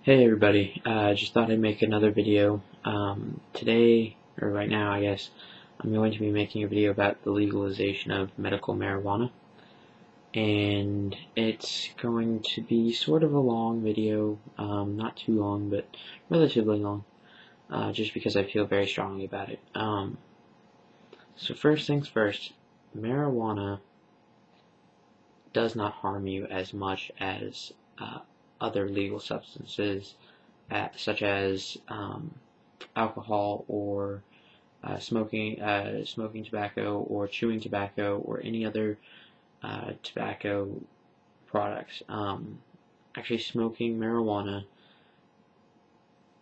Hey everybody, just thought I'd make another video. Today, or right now I guess, I'm going to be making a video about the legalization of medical marijuana. And it's going to be sort of a long video, not too long, but relatively long, just because I feel very strongly about it. So first things first, marijuana does not harm you as much as other legal substances such as alcohol or smoking tobacco or chewing tobacco or any other tobacco products. Actually, smoking marijuana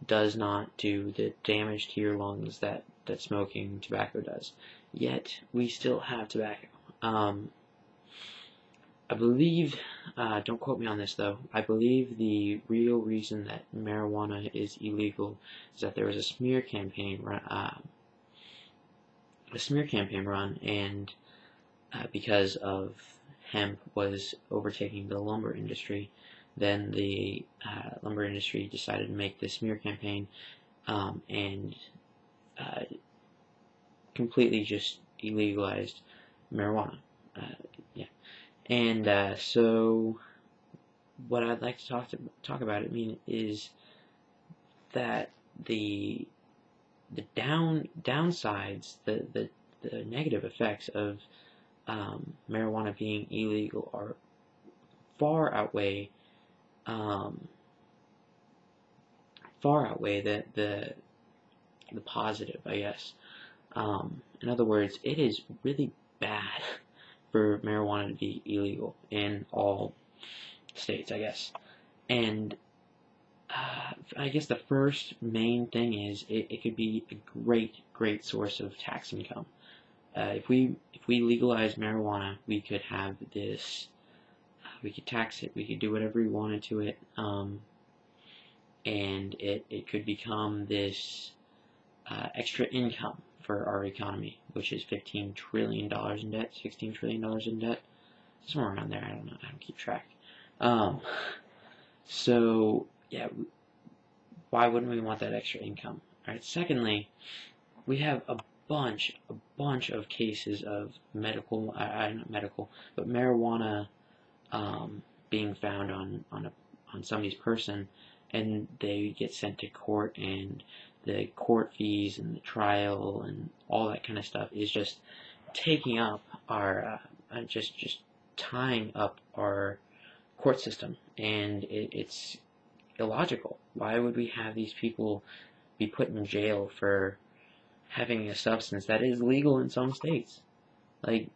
does not do the damage to your lungs that smoking tobacco does. Yet, we still have tobacco. I believe, don't quote me on this though, I believe the real reason that marijuana is illegal is that there was a smear campaign run, and because of hemp was overtaking the lumber industry, then the lumber industry decided to make this smear campaign and uh, completely just illegalized marijuana. Yeah. And so what I'd like to talk about is that the downsides, the negative effects of marijuana being illegal are far outweigh the positive, I guess. In other words, it is really bad for marijuana to be illegal in all states, I guess. And I guess the first main thing is it could be a great source of tax income. If we legalize marijuana, we could have this. We could tax it. We could do whatever we wanted to it, and it could become this extra income for our economy, which is $15 trillion in debt, $16 trillion in debt, somewhere around there. I don't know. I don't keep track. So yeah, why wouldn't we want that extra income? All right. Secondly, we have a bunch of cases of not medical, but marijuana being found on somebody's person, and they get sent to court, and the court fees and the trial and all that kind of stuff is just taking up our just tying up our court system, and it's illogical. Why would we have these people be put in jail for having a substance that is legal in some states? Like,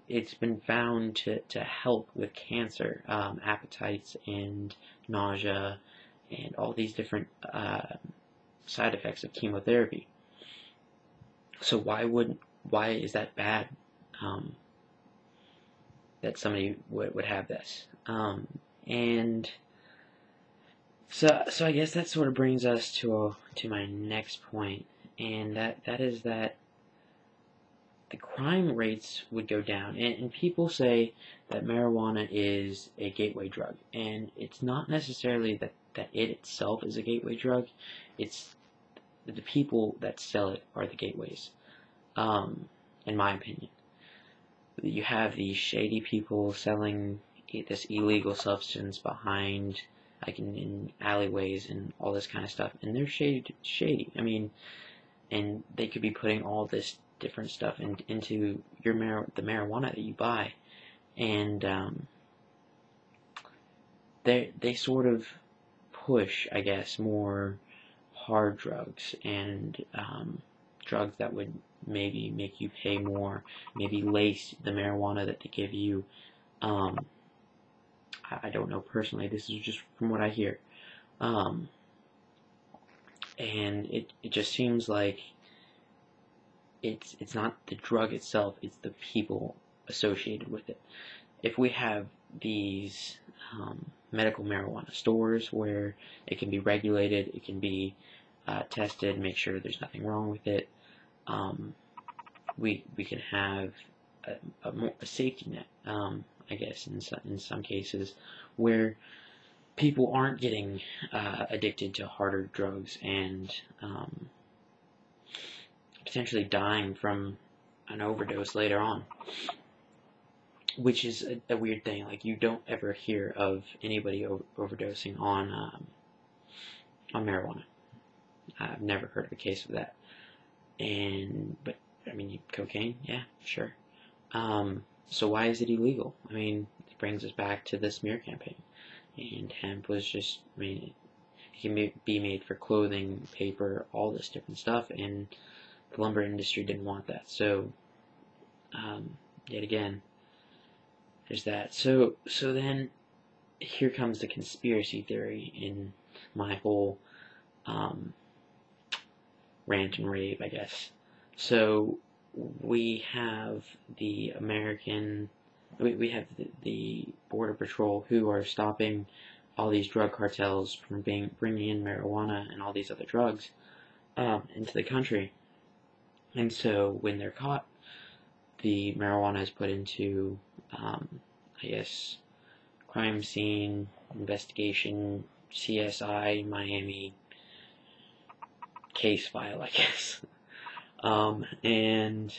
it's been found to help with cancer, appetites, and nausea, and all these different side effects of chemotherapy. So why is that bad that somebody would have this? And so I guess that sort of brings us to my next point, and that is that the crime rates would go down. And people say that marijuana is a gateway drug, and it's not necessarily that it itself is a gateway drug. It's the people that sell it are the gateways, in my opinion. You have these shady people selling this illegal substance behind, like in alleyways and all this kind of stuff, and they're shady. I mean, and they could be putting all this different stuff into the marijuana that you buy, and they sort of push, I guess, more hard drugs and drugs that would maybe make you pay more, maybe lace the marijuana that they give you. I don't know personally. This is just from what I hear, and it just seems like it's not the drug itself, it's the people associated with it. If we have these medical marijuana stores where it can be regulated, it can be tested, make sure there's nothing wrong with it, we can have a safety net, I guess, in some cases, where people aren't getting addicted to harder drugs and potentially dying from an overdose later on, which is a weird thing. Like, you don't ever hear of anybody overdosing on marijuana. I've never heard of a case of that. But I mean, cocaine, yeah, sure. So why is it illegal? I mean, it brings us back to the smear campaign. And hemp was just, I mean, it can be made for clothing, paper, all this different stuff, and the lumber industry didn't want that. So, yet again, there's that. So then, here comes the conspiracy theory in my whole rant and rave, I guess. So we have the Border Patrol who are stopping all these drug cartels from bringing in marijuana and all these other drugs into the country. And so when they're caught, the marijuana is put into, I guess, crime scene investigation, CSI Miami case file, I guess. And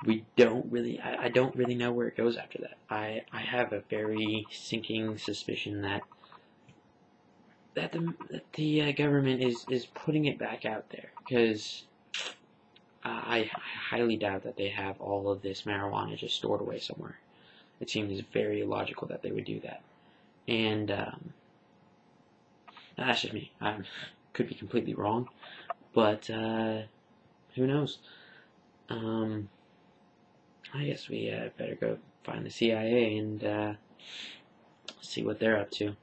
we don't really, I don't really know where it goes after that. I have a very sinking suspicion that the government is putting it back out there, because I highly doubt that they have all of this marijuana just stored away somewhere. It seems very illogical that they would do that. And that's just me. I could be completely wrong, but who knows? I guess we better go find the CIA and see what they're up to.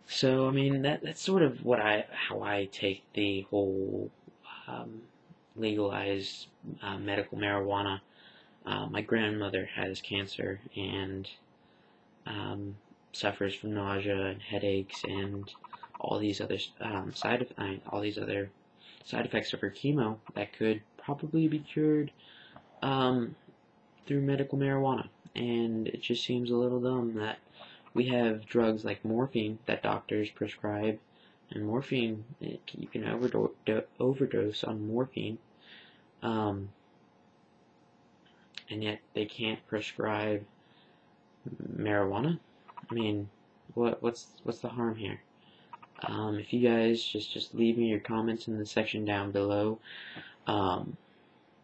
So I mean, that's sort of how I take the whole legalized medical marijuana. My grandmother has cancer and suffers from nausea and headaches and all these other side effects of her chemo that could probably be cured through medical marijuana. And it just seems a little dumb that we have drugs like morphine that doctors prescribe, and morphine, you can overdose on morphine, and yet they can't prescribe marijuana. I mean, what's the harm here? If you guys just leave me your comments in the section down below,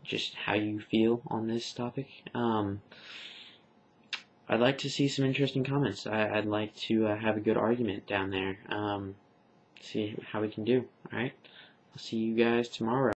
just how you feel on this topic. I'd like to see some interesting comments. I'd like to have a good argument down there. See how we can do. Alright? I'll see you guys tomorrow.